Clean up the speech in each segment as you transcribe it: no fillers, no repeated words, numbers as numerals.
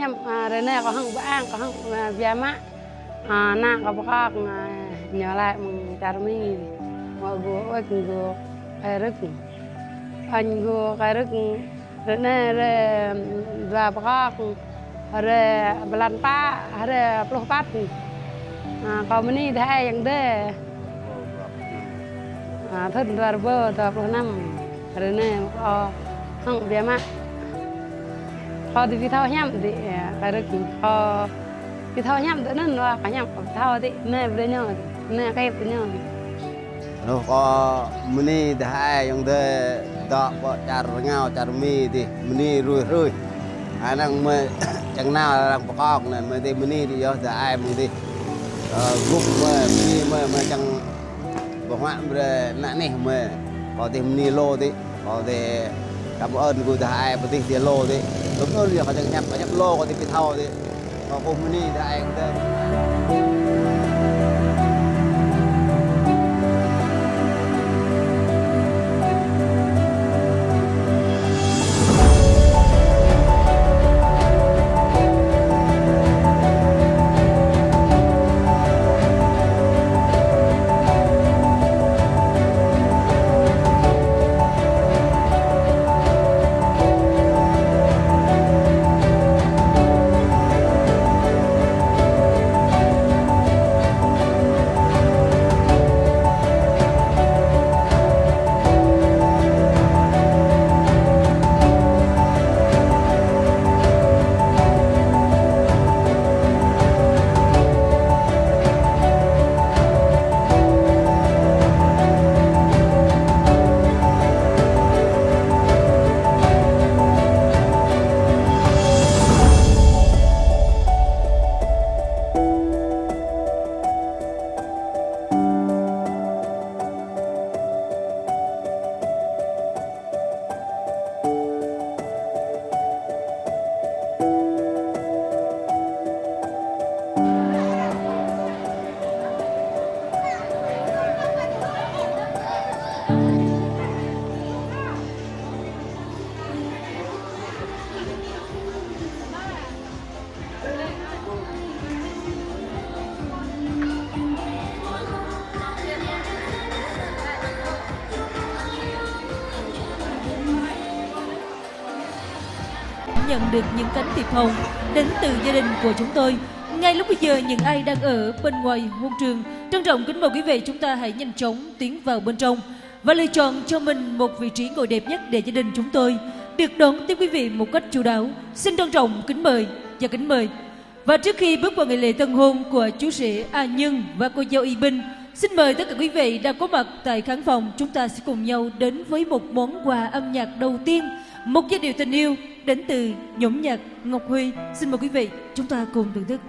nhầm rene có hăng bang có hăng vía mã na có bác nhớ lại mừng chả mi mọi gua ơi gua cái rực anh gua cái rực rene re và bác re belan pa re puluh pat kau meni dah yang deh thân ra bơ ta puluh năm rene hăng vía mã kau di thao nhầm thì cái rực kau di thao nhầm tự nên là cái nhầm thao thì nè bây giờ nè cái bây giờ nó có mini dah yang deh tak buat cara cara mi di mini rui anang me chẳng nào là bọc này mà đi mini thì do dah mình đi gục mà chẳng bọc hoạn về nãy này mà có thì mini lô đi có thì cảm ơn cô dah bữa thì lô đi đúng rồi việc có chẳng nhập lô có thì bị thao đi có cô mini dah cũng thế. Nhận được những cánh thiệp hồng đến từ gia đình của chúng tôi. Ngay lúc bây giờ, những ai đang ở bên ngoài hôn trường trân trọng kính mời quý vị chúng ta hãy nhanh chóng tiến vào bên trong và lựa chọn cho mình một vị trí ngồi đẹp nhất để gia đình chúng tôi được đón tiếp quý vị một cách chu đáo. Xin trân trọng kính mời và kính mời. Và trước khi bước vào ngày lễ tân hôn của chú rể A Nhân và cô dâu Y Binh, xin mời tất cả quý vị đang có mặt tại khán phòng, chúng ta sẽ cùng nhau đến với một món quà âm nhạc đầu tiên, một giai điệu tình yêu đến từ nhóm nhạc Ngọc Huy. Xin mời quý vị chúng ta cùng thưởng thức.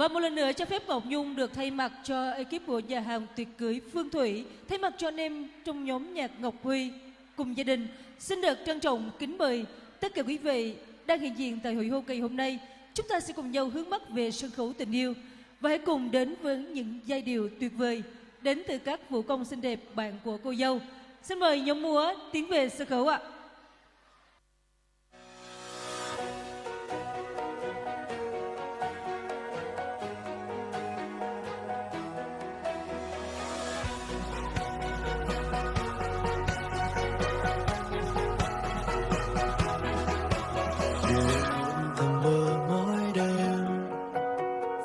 Và một lần nữa cho phép Ngọc Nhung được thay mặt cho ekip của nhà hàng tiệc cưới Phương Thủy, thay mặt cho anh em trong nhóm nhạc Ngọc Huy cùng gia đình, xin được trân trọng kính mời tất cả quý vị đang hiện diện tại hội hôn ngày hôm nay. Chúng ta sẽ cùng nhau hướng mắt về sân khấu tình yêu và hãy cùng đến với những giai điệu tuyệt vời đến từ các vũ công xinh đẹp bạn của cô dâu. Xin mời nhóm múa tiến về sân khấu ạ. Thầm mơ mỗi đêm,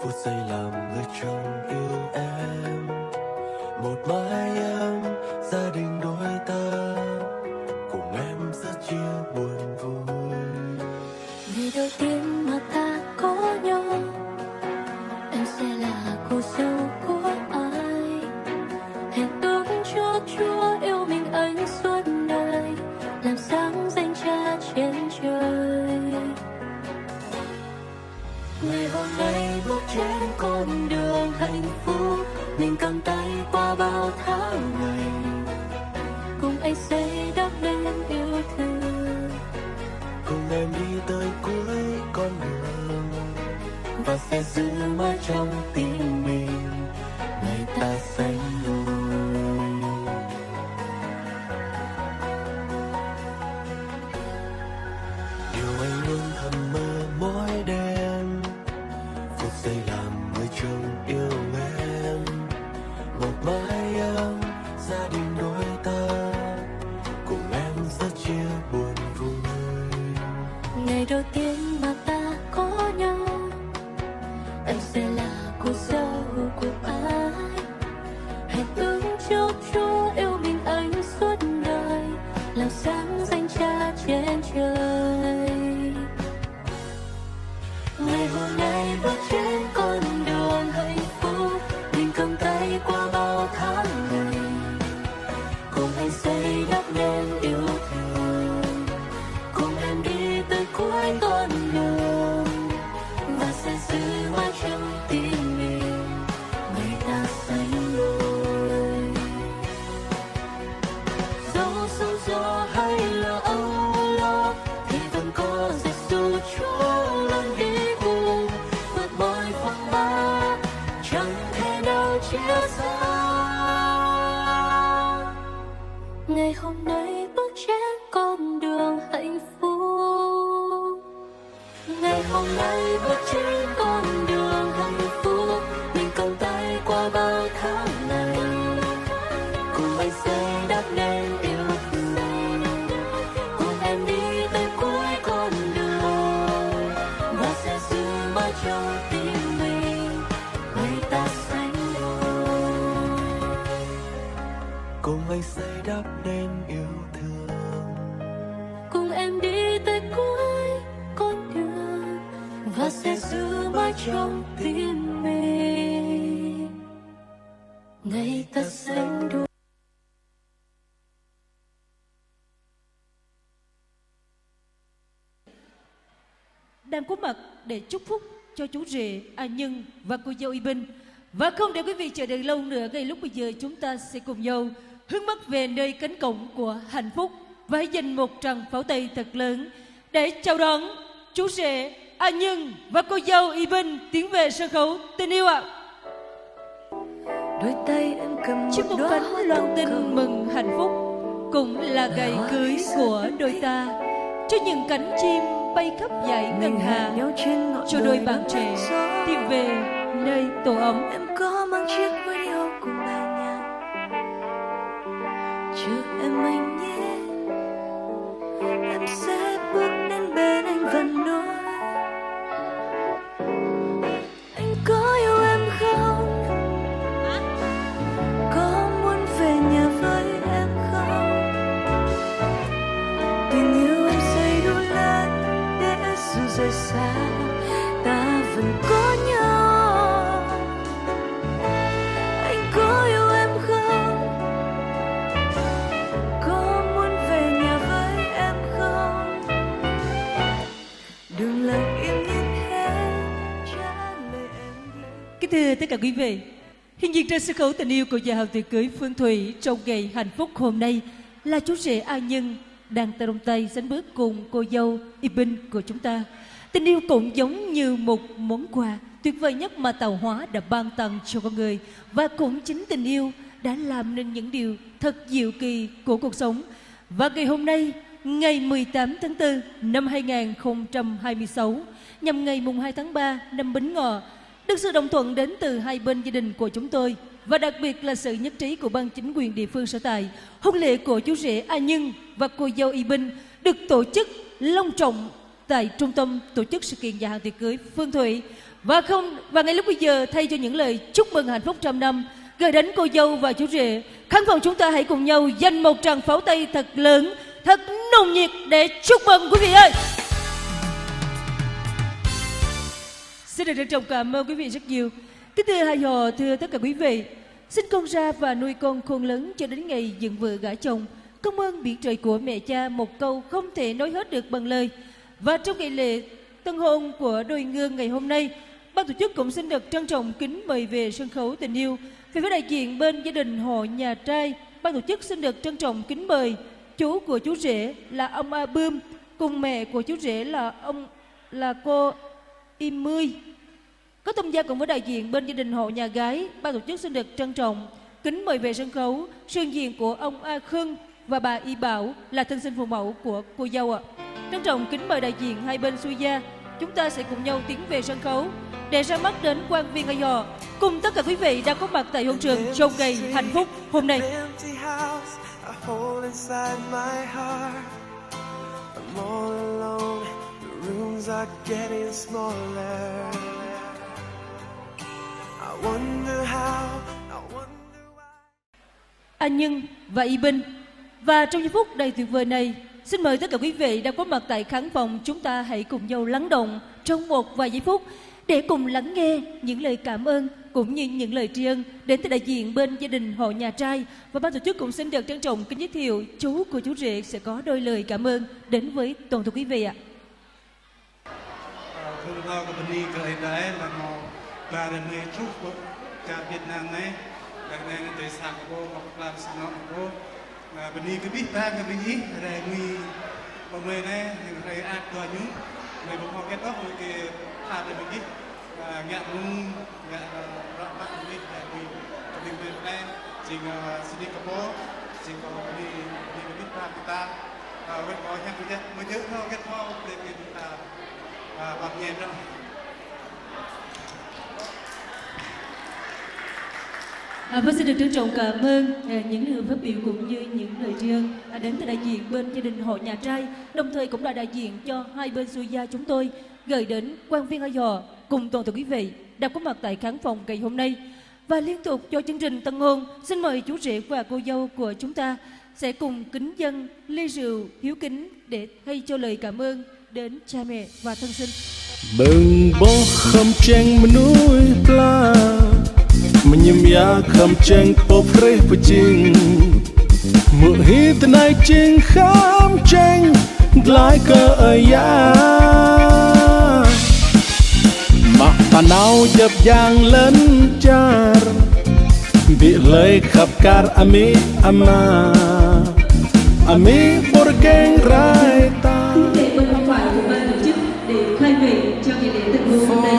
phút giây làm người chồng yêu em. Một mái ấm, gia đình đôi ta, cùng em sẽ chia buồn vui. Ngày đầu tiên mà ta có nhau, em sẽ là cô dâu của ai. Hãy tưởng cho Chúa yêu mình anh suốt đời, làm sáng danh cha trên trời. Ngày hôm nay bước trên con đường hạnh phúc, mình cầm tay qua bao tháng ngày, cùng anh xây đắp nên yêu thương. Cùng em đi tới cuối con đường, và sẽ giữ mãi trong tim mình ngày ta sánh đôi. Điều anh luôn thầm mơ mỗi đêm, phút giây làm người chồng yêu em. Một mái ấm, gia đình đôi ta, cùng em sẽ chia buồn vui. Ngày đầu tiên mà ta có nhau, em sẽ là cô dâu của ai. Hãy tưởng cho Chúa yêu mình anh suốt đời, làm sáng danh cha trên trời. Ngày hôm nay bước trên con đường hạnh phúc, mình cầm tay qua bao tháng ngày, cùng anh xây đắp nên yêu thương. Cùng em đi tới cuối con đường, và sẽ giữ mãi trong tim mình ngày ta sánh đôi. Dẫu sóng gió hay là âu lo, thì vẫn có Giêsu Chúa luôn đi cùng. Vượt mọi phong ba chẳng thể nào chia xa. Ngày hôm nay bước trên con đường hạnh phúc, ngày hôm nay bước trên con đường hạnh phúc, mình cầm tay qua bao tháng ngày, cùng anh xây đắp nên yêu thương. Cùng em đi tới cuối con đường, và sẽ giữ mãi trong tim mình ngày ta sánh đôi. Cùng anh xây đắp nên yêu thương. Cùng em đi tới cuối con đường, và sẽ giữ mãi trong tim mình ngày ta sánh đôi. Đang có mặt để chúc phúc cho chú rể A Nhân và cô dâu Y Bình. Và không để quý vị chờ đợi lâu nữa, ngay lúc bây giờ chúng ta sẽ cùng nhau hướng mắt về nơi cánh cổng của hạnh phúc, và hãy dành một tràng pháo tay thật lớn để chào đón chú rể A Nhân và cô dâu Y Bình tiến về sân khấu tình yêu ạ. Đôi tay em cầm Chiếc một một đóa cánh hoa loan đậu tin cầu, mừng hạnh phúc, cũng là ngày cưới của đôi ta, cho những cánh chim bay khắp dải ngân mình hà, hẹn nhau trên ngọn cho đôi đồi bạn nắng trẻ gió. tìm về nơi tổ ấm. Em có mang chiếc radio cùng bài nhạc, chờ em anh nhé. Em sẽ bước đến bên anh và nói, anh có yêu em không? Có muốn về nhà với em không? Tình yêu em xây đủ lớn để dù rời xa ta vẫn có nhau. Anh có yêu em không? Có muốn về nhà với em không? Đừng lặng im nhìn hết, trả lời em đi. Kính thưa tất cả quý vị, hiện diện trên sân khấu tình yêu của nhà hàng tiệc cưới Phương Thủy trong ngày hạnh phúc hôm nay là chú rể A Nhân đang tay trong tay sánh bước cùng cô dâu Y Binh của chúng ta. Tình yêu cũng giống như một món quà tuyệt vời nhất mà tạo hóa đã ban tặng cho con người, và cũng chính tình yêu đã làm nên những điều thật diệu kỳ của cuộc sống. Và ngày hôm nay, ngày 18 tháng 4 năm 2026, nhằm ngày mùng 2 tháng 3 năm Bính Ngọ, được sự đồng thuận đến từ hai bên gia đình của chúng tôi và đặc biệt là sự nhất trí của ban chính quyền địa phương sở tại, hôn lễ của chú rể A Nhân và cô dâu Y Binh được tổ chức long trọng tại trung tâm tổ chức sự kiện nhà hàng tiệc cưới Phương Thủy. Và ngay lúc bây giờ, thay cho những lời chúc mừng hạnh phúc trăm năm gửi đến cô dâu và chú rể, khán phòng chúng ta hãy cùng nhau dành một tràng pháo tay thật lớn, thật nồng nhiệt để chúc mừng quý vị ơi. Xin được trân trọng cảm ơn quý vị rất nhiều. Kính thưa hai họ, thưa tất cả quý vị, sinh con ra và nuôi con khôn lớn cho đến ngày dựng vợ gả chồng, công ơn biển trời của mẹ cha một câu không thể nói hết được bằng lời. Và trong ngày lễ tân hôn của đôi ngương ngày hôm nay, ban tổ chức cũng xin được trân trọng kính mời về sân khấu tình yêu. Về phía đại diện bên gia đình họ nhà trai, ban tổ chức xin được trân trọng kính mời chú của chú rể là ông A Bươm, cùng mẹ của chú rể là cô Y Mươi. Có tham gia cùng với đại diện bên gia đình hộ nhà gái, ban tổ chức xin được trân trọng kính mời về sân khấu sương diện của ông A Khương và bà Y Bảo là thân sinh phụ mẫu của cô dâu ạ. Trân trọng kính mời đại diện hai bên xuôi gia, chúng ta sẽ cùng nhau tiến về sân khấu để ra mắt đến quan viên Ai Dò cùng tất cả quý vị đang có mặt tại hôn trường trong ngày hạnh phúc hôm nay. A Nhân và Y Binh. Và trong giây phút đầy tuyệt vời này, xin mời tất cả quý vị đang có mặt tại khán phòng chúng ta hãy cùng nhau lắng động trong một vài giây phút để cùng lắng nghe những lời cảm ơn cũng như những lời tri ân đến từ đại diện bên gia đình họ nhà trai. Và ban tổ chức cũng xin được trân trọng kính giới thiệu chú của chú rể sẽ có đôi lời cảm ơn đến với toàn thể quý vị ạ. Beni kebih tak kebih remi pemainnya yang saya aktor nyum, saya bawa ket off ke hal yang begini, nggak nggak rapat ini dari kebih pemain, sehingga sini kepo, sehingga beni kebih tak kita, wet bawah yang kerja menjauh no ket off dari kita babnya dah. Và xin được trân trọng cảm ơn những lời phát biểu cũng như những lời tri ân đến từ đại diện bên gia đình họ nhà trai, đồng thời cũng là đại diện cho hai bên xuôi gia chúng tôi gửi đến quan viên Ai Dò cùng toàn thể quý vị đang có mặt tại khán phòng ngày hôm nay. Và liên tục cho chương trình tân hôn, xin mời chú rể và cô dâu của chúng ta sẽ cùng kính dâng ly rượu hiếu kính để thay cho lời cảm ơn đến cha mẹ và thân sinh. Bừng bó khâm tranh núi pla menyim ya kham cheng po pre pujing mu hit nai ching kham cheng glai cơ aya ma panau dập yang lớn char bị lời khắp car ami ama ami porgeng rai ta để bên không phải của ban tổ chức để khai vị cho ngày lễ tân hôn hôm nay.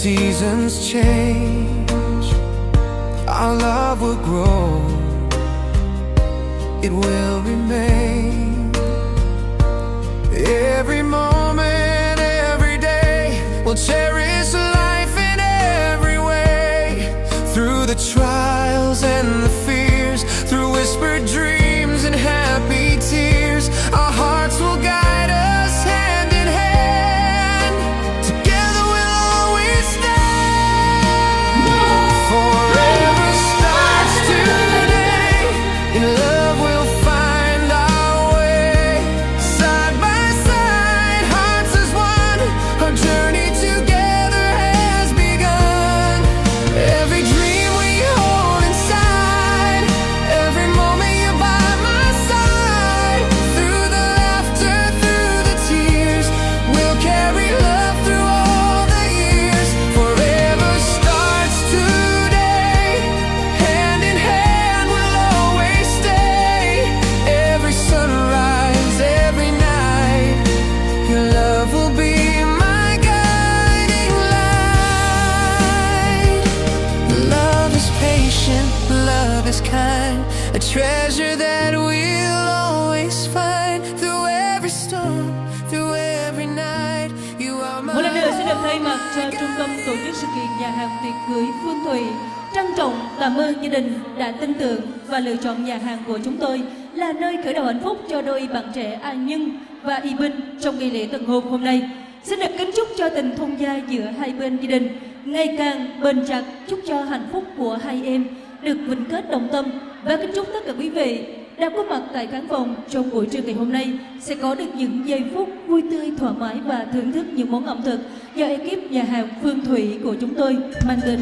Seasons change, our love will grow, it will remain. Every moment, every day, we'll cherish treasure that we'll always find through every storm, through every night. You are my Một lần nữa xin được thay mặt cho trung tâm tổ chức sự kiện nhà hàng tiệc cưới Phương Thủy trân trọng cảm ơn gia đình đã tin tưởng và lựa chọn nhà hàng của chúng tôi là nơi khởi đầu hạnh phúc cho đôi bạn trẻ An Nhân và Y Bình trong ngày lễ tân hôn hôm nay. Xin được kính chúc cho tình thông gia giữa hai bên gia đình ngày càng bền chặt, chúc cho hạnh phúc của hai em được vĩnh kết đồng tâm và kính chúc tất cả quý vị đang có mặt tại khán phòng trong buổi trưa ngày hôm nay sẽ có được những giây phút vui tươi, thoải mái và thưởng thức những món ẩm thực do ekip nhà hàng Phương Thủy của chúng tôi mang đến.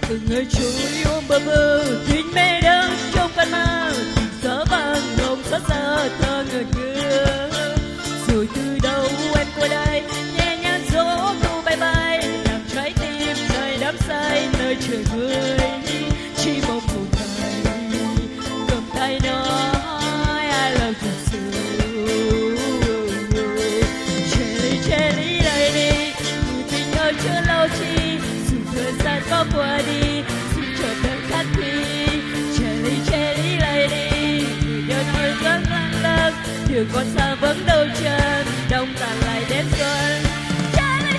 Từng người trôi ôm bơ vơ thuyền mê đang trong cơn mơ tình gió vang lòng xót xa ta ngẩn ngơ rồi từ đâu em qua đây nhẹ nhàng gió thu bay bay làm trái tim nơi đắm say nơi trời vơi chỉ mong một ngày cầm tay nói I love you so. Cherry lady người tình ơi chưa lâu chi dù thời gian có qua đi xin chờ đợi khát thi. Cherry lady người đơn ơi rất lăng lăng đường còn xa vẫn đâu chân đông tàn lại đến xuân.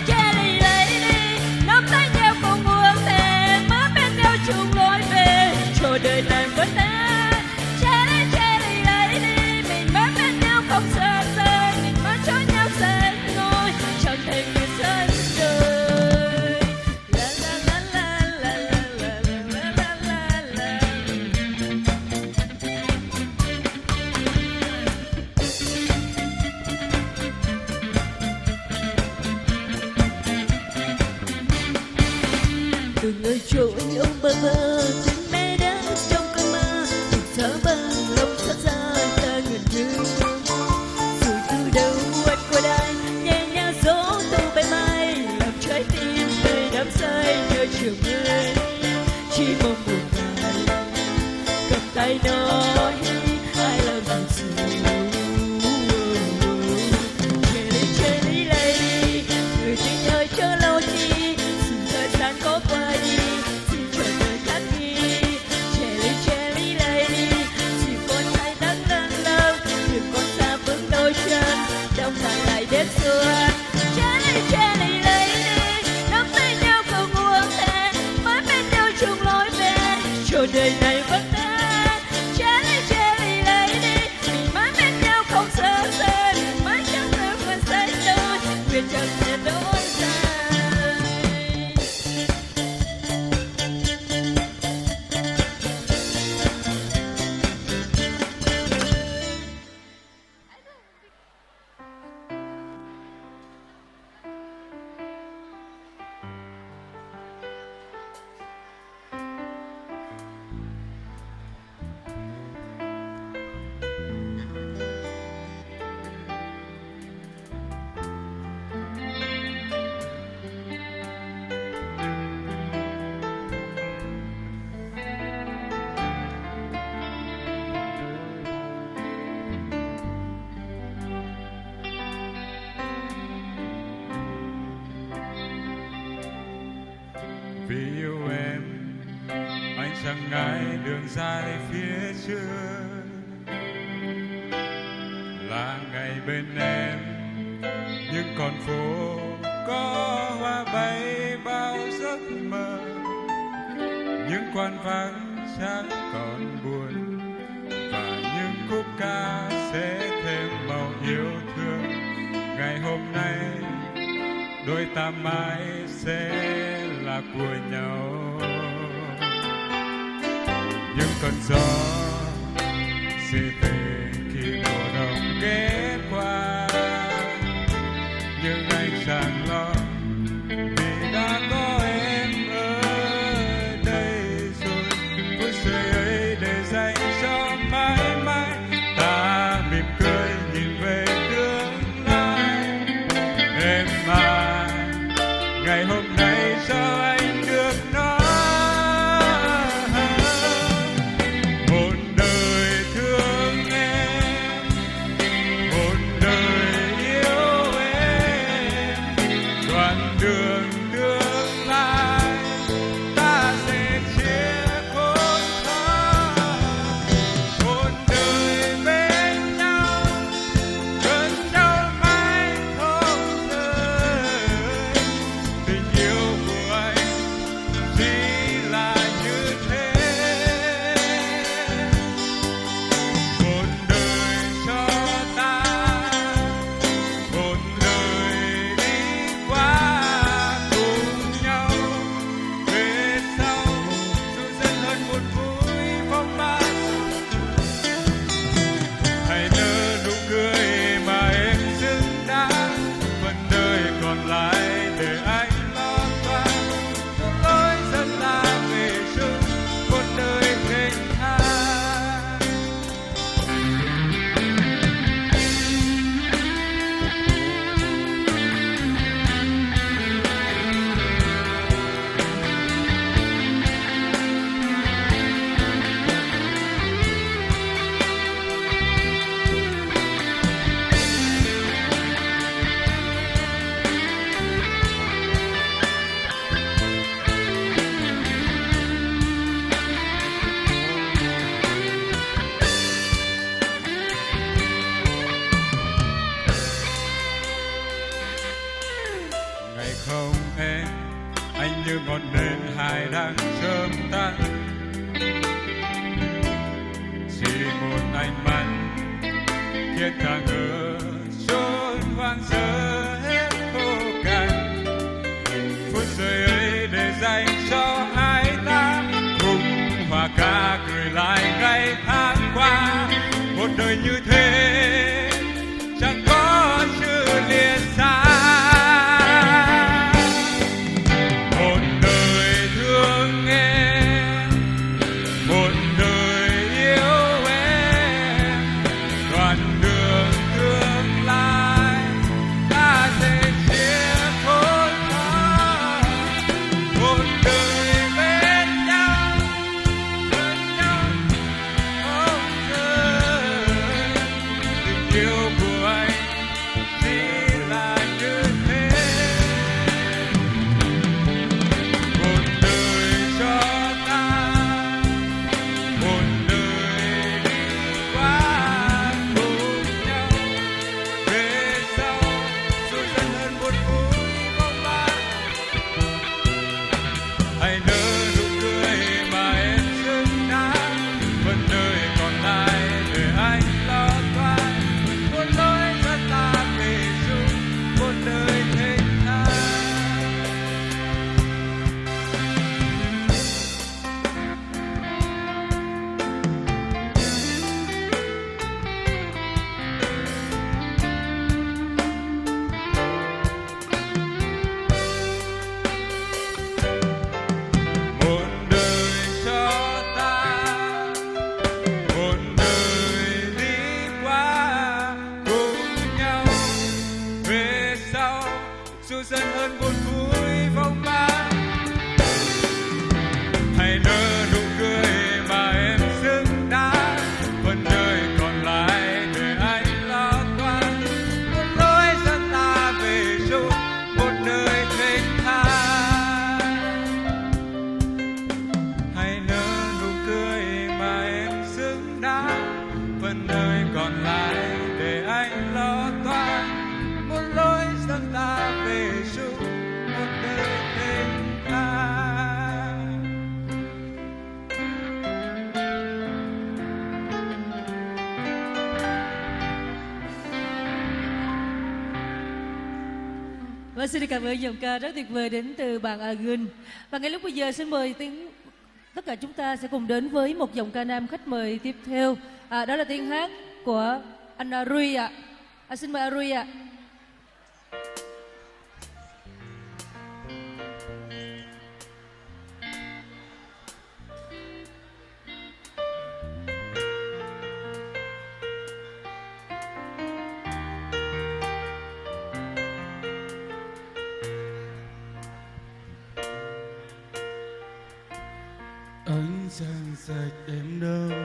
Cherry lady nắm tay nhau cùng buông thề má bên nhau chung lối về cho đời này vẫn ta. Cherry lady mình má bên nhau không xa rời mình má cho nhau sẽ ngồi chẳng thể người sân đời. Từng nơi trôi ôm bơ vơ tình mê đang trong cơn mơ từng gió vang lòng xót xa ta ngẩn ngơ rồi từ đâu anh qua đây nhẹ nhàng gió thu bay bay làm trái tim nơi đắm say nơi chiều mây chỉ mong một ngày cầm tay nói I love you so. Cherry lady người tình ơi chớ lâu chi xin thời gian có qua đi xin chờ đợi khát khi. Cherry lady chỉ còn tay đắng lâng lâng đừng còn xa vững đôi chân đông tàn lại đến xuân. Cherry lady nắm tay nhau cùng buông thề mãi bên nhau chung lối về cho đời này vẫn ta. Cherry lady mình mãi bên nhau không xa rời mãi chẳng được vẫn say đôi nguyện chẳng thể đổi dài. Vì yêu em anh chẳng ngại đường dài phía trước là ngày bên em những con phố có hoa bay bao giấc mơ những quán vắng chẳng còn buồn và những khúc ca sẽ thêm màu yêu thương. Ngày hôm nay đôi ta mãi sẽ là của nhau. Những cơn gió sẽ về khi mùa đông ghé qua, nhưng anh chẳng lo vì đã có em ở đây rồi. Phút giây ấy để dành cho mãi mãi, ta mỉm cười nhìn về tương lai. Em à, ngày hôm nay cho anh được nói một đời thương không em, anh như ngọn nến hai đang chớm tắt. Chỉ một ánh mắt khiến cả ngỡ chốn hoang sơ hết khô cằn. Phút giây ấy để dành cho hai ta cùng hòa ca cười lại ngày tháng qua. Một đời như thế chẳng có chữ liền xa. Một đời thương em, một đời yêu em, đoạn đường tương lai ta sẽ chia khôn khó. Một đời bên nhau không rời. Tình yêu của anh chỉ là như thế. Một đời cho ta, một đời đi qua cùng nhau. Về sau rồi dần hơn một vui bóng ma. Hãy nở nụ cười mà em xứng đáng. Phần đời còn lại để anh lo toan. Một lối dẫn ta về chung một đời thênh thang. Một đời cho ta, một đời đi qua cùng nhau. Về sau dù dần hơn một vui phong ba. Hãy nở nụ cười mà em xứng đáng. Phần đời còn lại để anh lo toan. Một lối dẫn ta về chung một đời thênh thang. Hãy nở nụ cười mà em xứng đáng. Phần đời còn lại để anh lo toan. Một lối dẫn ta về chung một đời thênh thang. Và xin được cảm ơn giọng ca rất tuyệt vời đến từ bạn Agun. Và ngay lúc bây giờ xin mời tất cả chúng ta sẽ cùng đến với một giọng ca nam khách mời tiếp theo. Đó là tiếng hát của anh Rui ạ. Xin mời Rui ạ. Anh chẳng sạch em đâu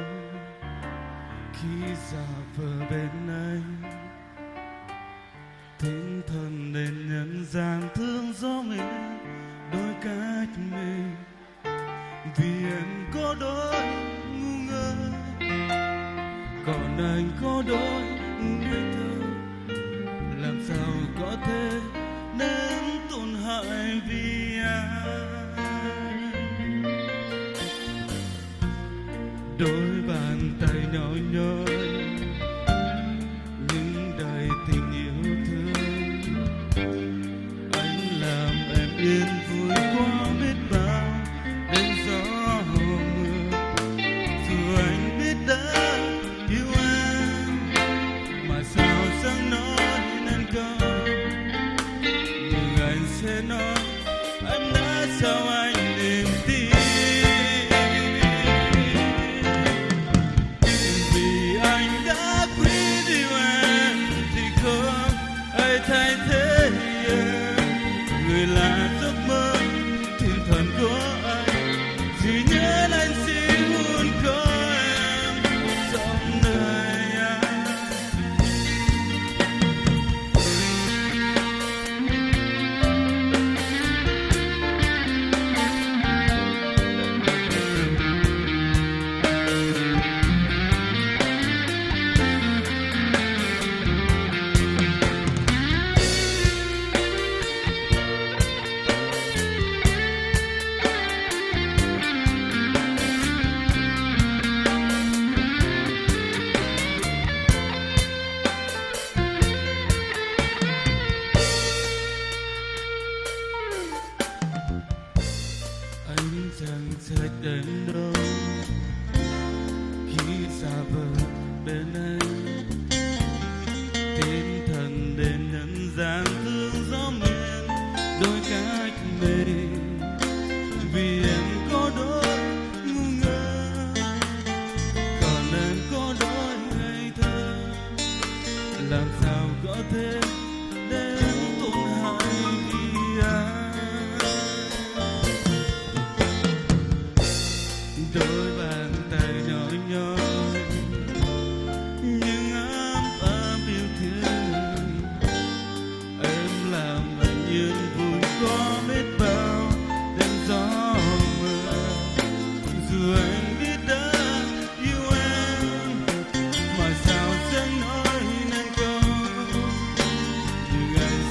khi xa vờ bên anh. Thính thần nên nhân gian thương gió mình đôi cách mình. Vì em có đôi ngu ngơ, còn anh có đôi ngây thơ. Làm sao có thể nên tổn hại vì anh. Đôi bàn tay nhỏ nhoi nhưng đầy tình yêu thương. Anh làm em yên vui qua biết bao đêm gió mưa. Dù anh biết đã yêu em mà sao chẳng nói nên câu. Nhưng anh sẽ nói anh đã sao anh niềm tin. Thay thế em, người là giấc mơ thiên thần của anh. Chỉ nhớ anh xin muốn có em trong đời anh.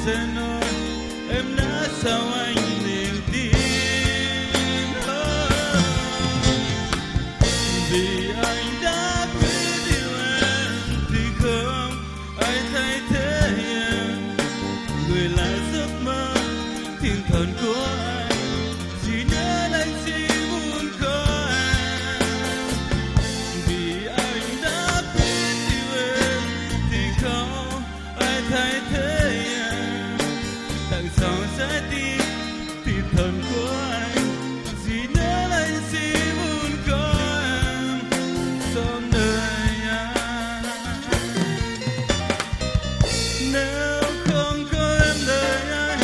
sẽ nói em đã sao anh niềm tin. Vì anh đã quyết yêu em thì không ai thay thế em. Người là giấc mơ thiên thần của anh, chỉ nhớ anh chỉ muốn có em. Vì anh đã quyết yêu em thì không ai thay thế em. Tặng sau trái tim thiên thần của anh, chỉ nhớ anh chỉ muốn có em trong đời anh. Nếu không có em đời anh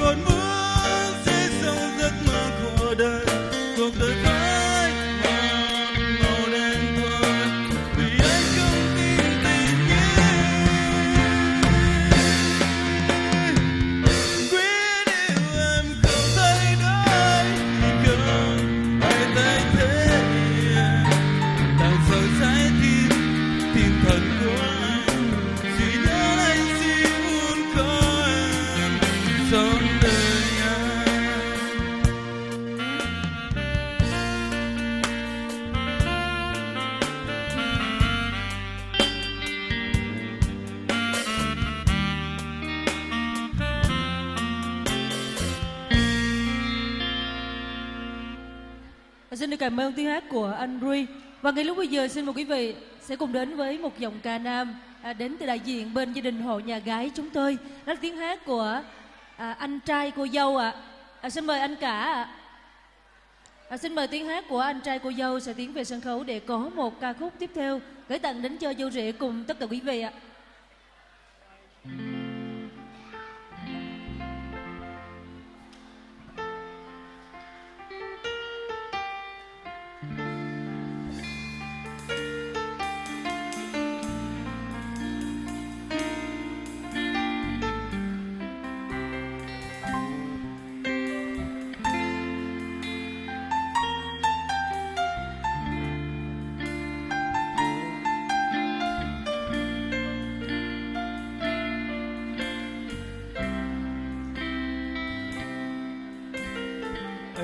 còn muốn sẽ sống giấc mơ của đời, cuộc đời phải màu đen thôi. Vì anh không tin tình yêu. Quyết yêu em không thay đổi thì không ai thay thế em. Đằng sau trái tim thiên thần của anh, chỉ nhớ anh chỉ muốn có em trong đời anh. Xin được cảm ơn tiếng hát của anh Rui. Và ngay lúc bây giờ xin mời quý vị sẽ cùng đến với một dòng ca nam đến từ đại diện bên gia đình hộ nhà gái chúng tôi. Đó là tiếng hát của anh trai cô dâu ạ. Xin mời anh cả ạ. Xin mời tiếng hát của anh trai cô dâu sẽ tiến về sân khấu để có một ca khúc tiếp theo gửi tặng đến cho dâu rể cùng tất cả quý vị ạ.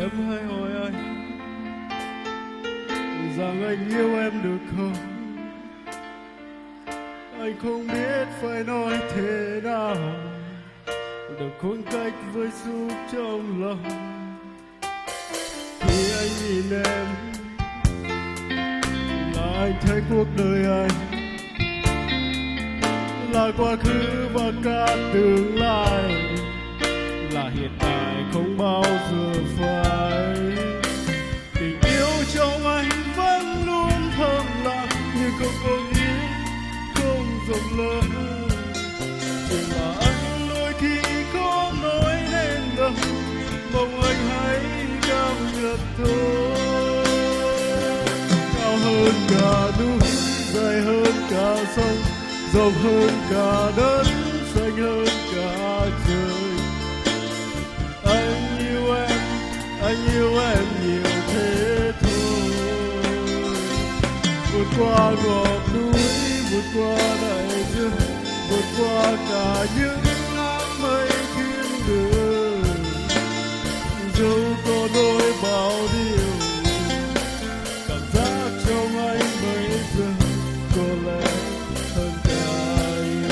Em hãy hỏi anh rằng anh yêu em được không? Anh không biết phải nói thế nào được khoảng cách với xúc trong lòng. Khi anh nhìn em là anh thấy cuộc đời anh là quá khứ và cả tương lai, là hiện tại không bao giờ phải. Tình yêu trong anh vẫn luôn thầm lặng như không có nghĩa, không rộng lớn. Chỉ là anh đôi khi có nói nên đâu, mong anh hãy cảm nhận thôi. Cao hơn cả núi, dài hơn cả sông, rộng hơn cả đất, xanh hơn cả trời. Anh yêu em nhiều thế thôi. Vượt qua ngọn núi, vượt qua đại dương, vượt qua cả những áng mây thiên đường. Dẫu có đôi bao điều, cảm giác trong anh bây giờ có lẽ hơn cả yêu.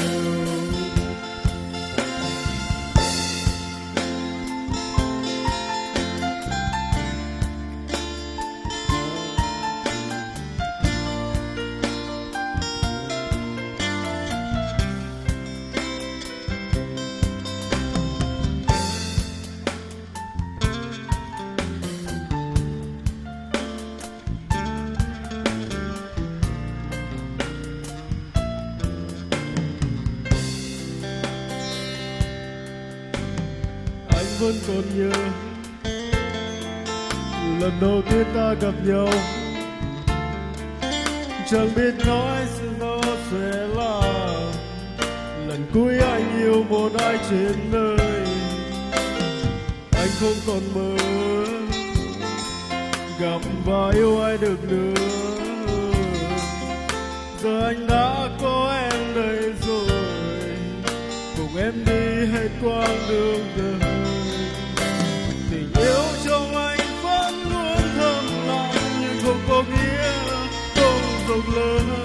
Vẫn còn nhớ lần đầu tiên ta gặp nhau, chẳng biết nói nó sẽ là lần cuối anh yêu một ai trên đời. Anh không còn mơ gặp và yêu ai được nữa. Giờ anh đã có em đây rồi, cùng em đi hết quãng đường đời. Tình yêu trong anh vẫn luôn thầm lặng nhưng không có nghĩa không rộng lớn.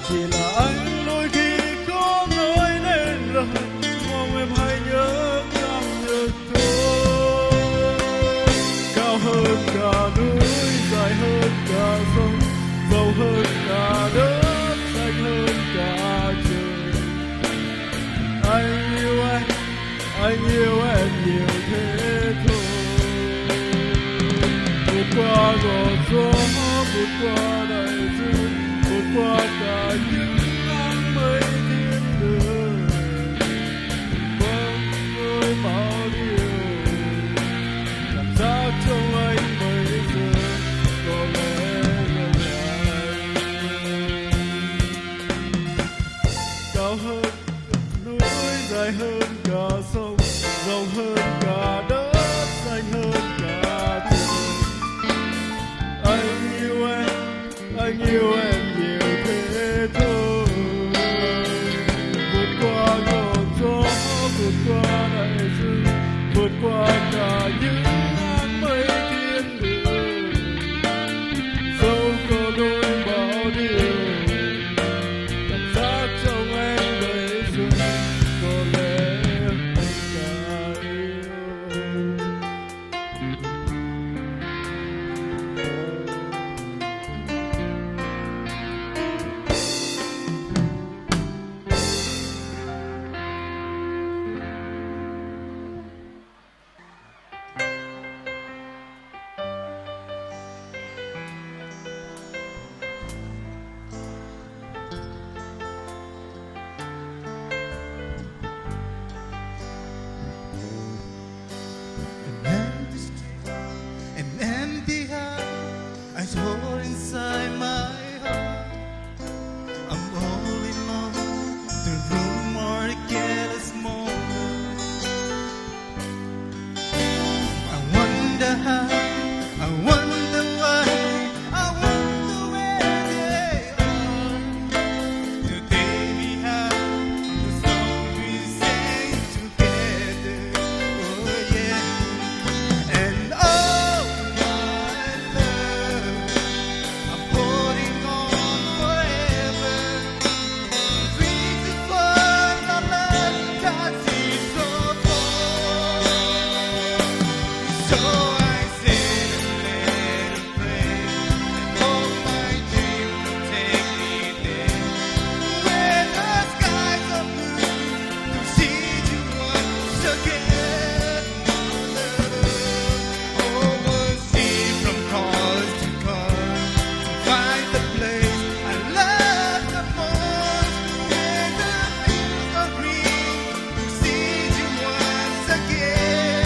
Chỉ là anh đôi khi có nói nên lời, mong em hãy nhớ nhằm được tôi. Cao hơn cả núi, dài hơn cả sông, giàu hơn cả đất, xanh hơn cả trời. Anh yêu em nhiều thế thôi. Vượt qua gió gió, vượt qua đại dương, vượt qua cả những áng mây thiên đường. Vâng ơi bao điều, cảm giác trong anh bây giờ có lẽ lâu dài. Cao hơn núi, dài hơn cả sông, rộng hơn cả đất, xanh hơn cả trời. Anh yêu em nhiều thế thôi. Vượt qua ngọn gió, vượt qua đại dương, vượt qua cả những áng mây thiên đường. Dẫu có đôi bao điều, cảm giác trong em bây giờ có lẽ anh cả yêu. An empty heart I hold inside my heart. I'm all alone, the room or the careless moment. I wonder how, I wonder why, I wonder where they are. Today we have the song we sang together. Oh yeah. And oh my love, I'm holding on forever, reaching for the love that seems so far. So I sit and let it pray, and hope my dream will take me there, where the skies are blue, to see you once again, my love. Overseas from coast to coast, to find the place I love the most, where the fields are green, to see you once again,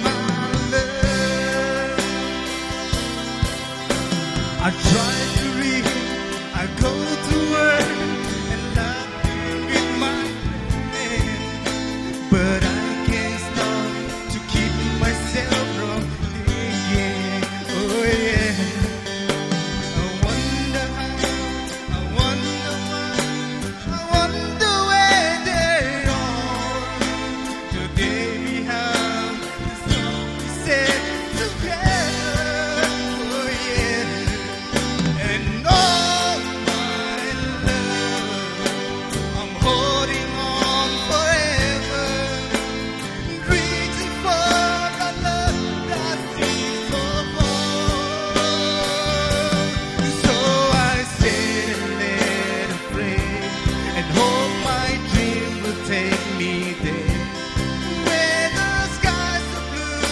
my love. I try to read, I go to work and laugh with my friend, but I can't stop to keep myself from thinking. Oh yeah. I wonder how, I wonder why, I wonder where they are. Today we have the song we said together. Oh yeah. And oh my love, I'm holding on forever, reaching for the love that seems so far. So I sit and let it pray, and hope my dream will take me there, where the skies are blue,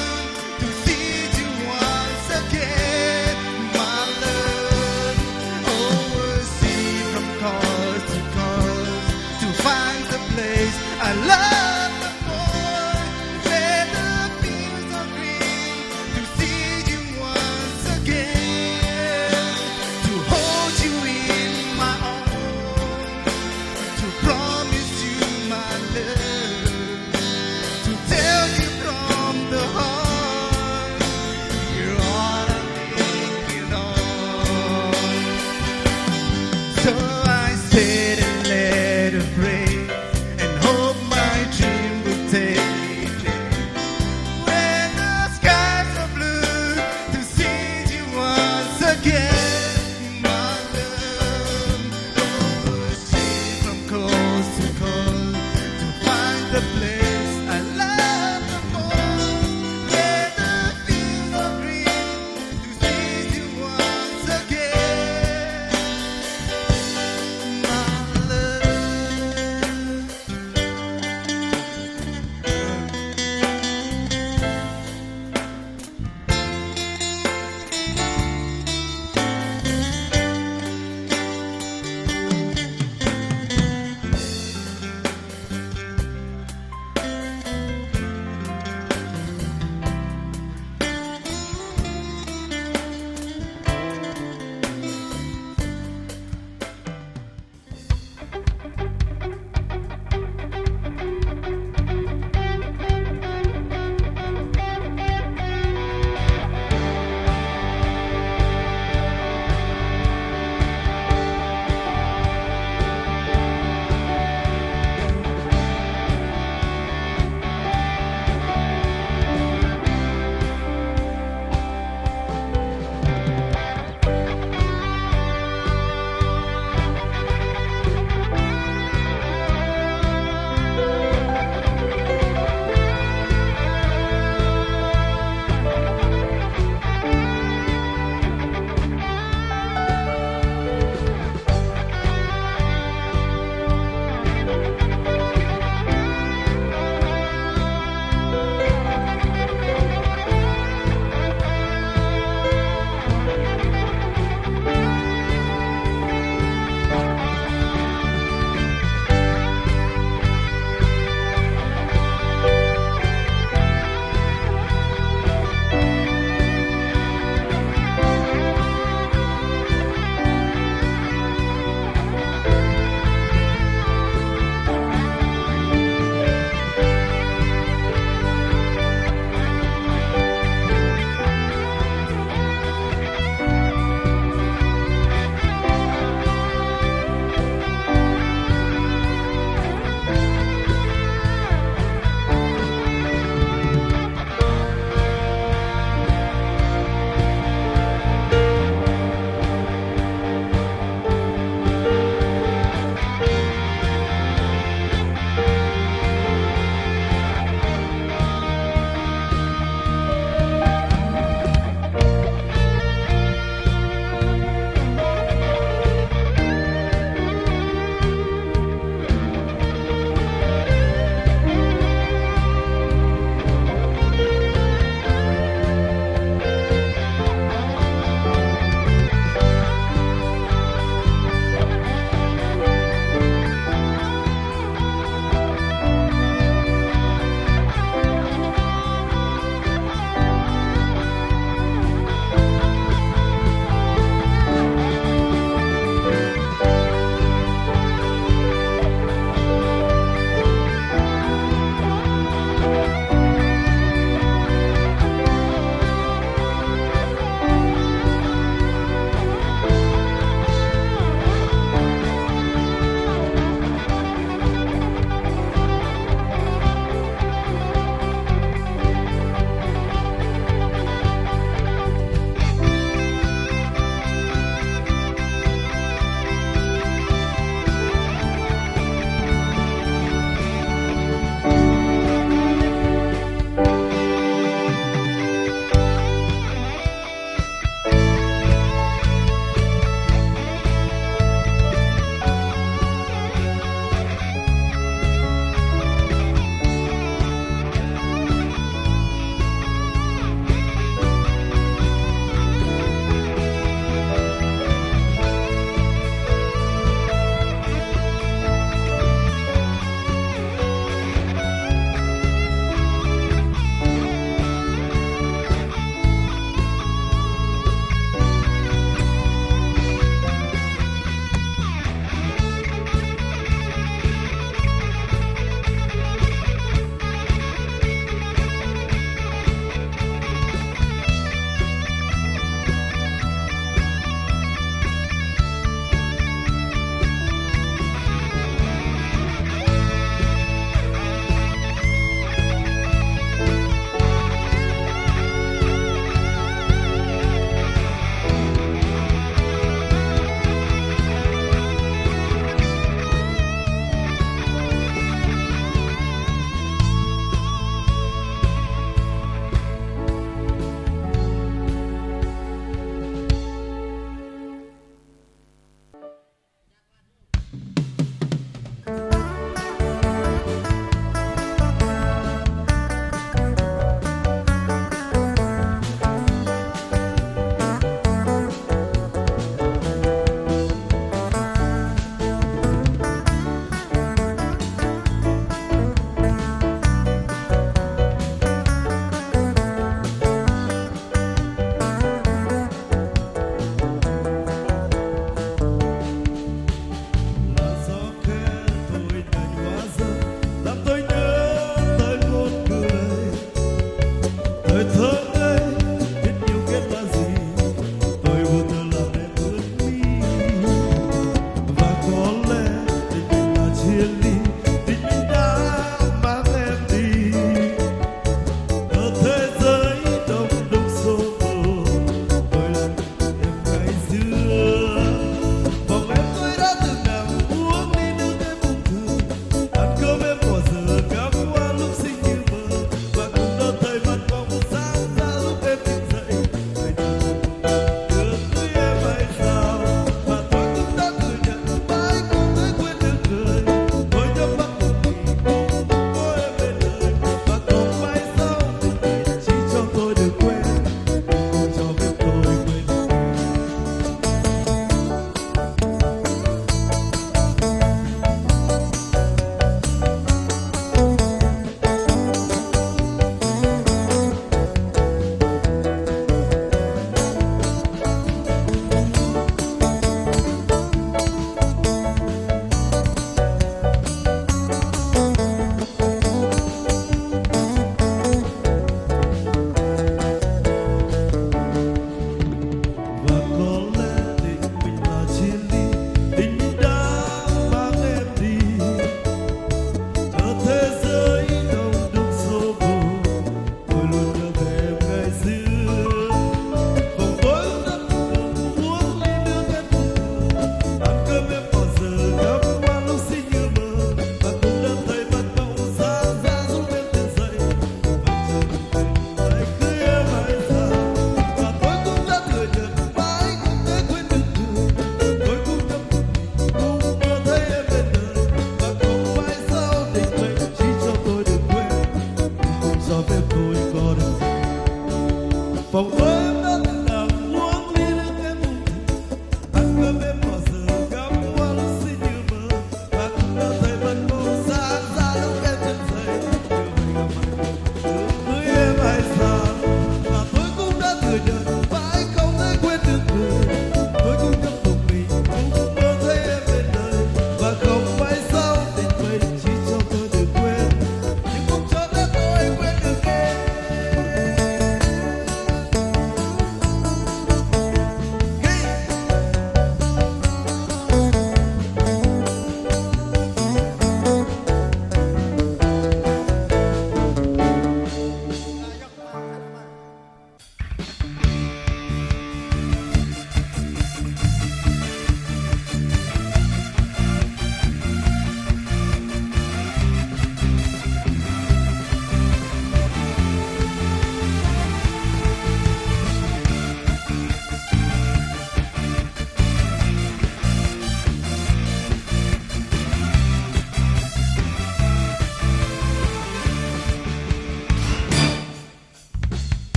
to see you once again, my love. Overseas from coast to coast, to find the place I love the most, where the fields are green, to see you once again, to hold you in my arms, to promise you my love, to tell you from the heart, you're all I'm thinking of. So I sit and let her pray,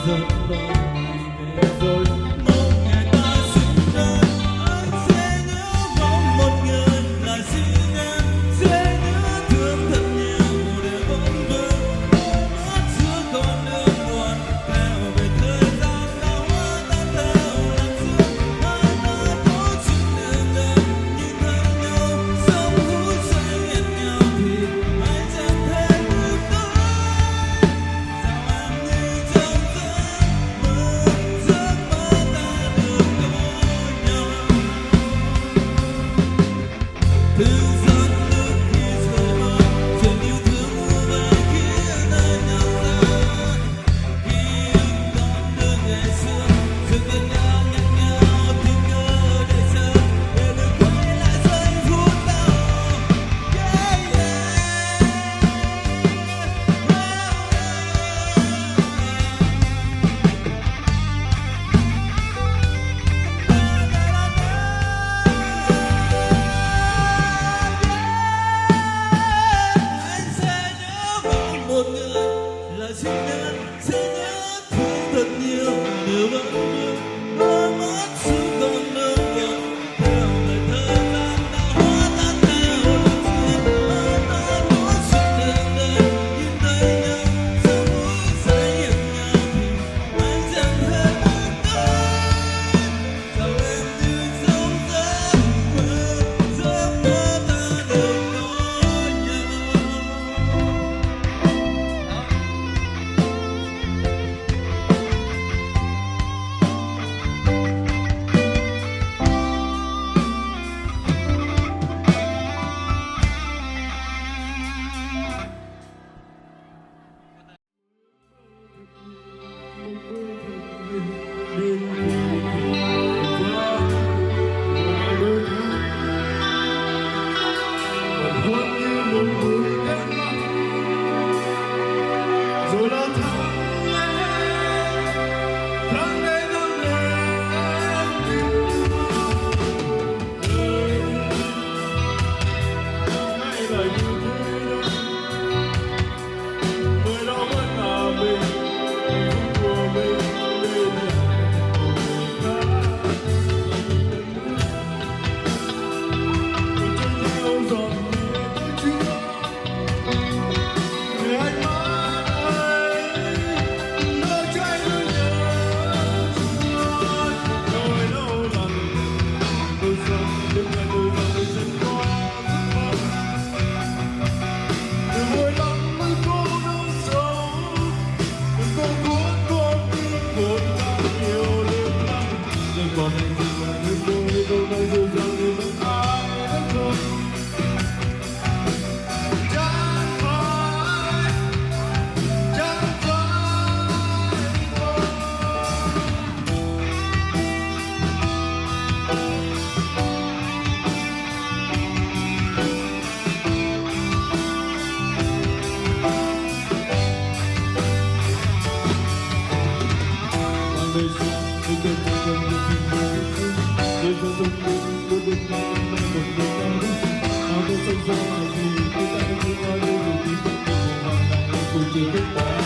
giận lòng ngày về rồi mong ngày ta sinh đôi anh sẽ nhớ mong một người là riêng em sẽ nhớ thương thật nhiều để vẫn vương mắt giữa con nước buồn theo về thời gian đau hoa ta theo làm xưa hai ta có chung đường đời nhìn thấy nhau sống phút giây hẹn nhau thì anh chẳng thể bước tới sao em như trong giấc mơ ta được có nhau từ giọt nước khi rời bờ chuyện yêu thương mua về khiến anh nhau ra khi anh còn được ngày xưa dừng bên nhau nhắc nhau tiếng nhớ để giờ để được quay lại giây phút đầu anh sẽ nhớ mong một người là riêng em sẽ nhớ thương thật nhiều điều vẫn vương đôi mắt xưa còn nâng niu theo lời thời gian đã hóa tan theo lần duyên hai ta có suốt đường đời nhìn thấy nhau sau mỗi giây hẹn nhau thì anh chẳng thể bước tới sao em như trong giấc mơ ta được có nhau. Rồi là tháng ngày ngày là như thế đó người đó vẫn là mình của mình bên theo dòng nước chưa người anh mãi lỡ trái đôi nhớ rồi lâu lần tôi sống những ngày tôi vẫn dần qua từ mỗi lần mới có nỗi sầu cô cuốn con tim buồn càng nhiều lên lắm rồi còn anh thì là người tôi đâu nói dù rằng người vẫn ai đến thôi chẳng phải Hãy subscribe cho kênh Ghiền Mì Gõ để không bỏ lỡ những video hấp dẫn.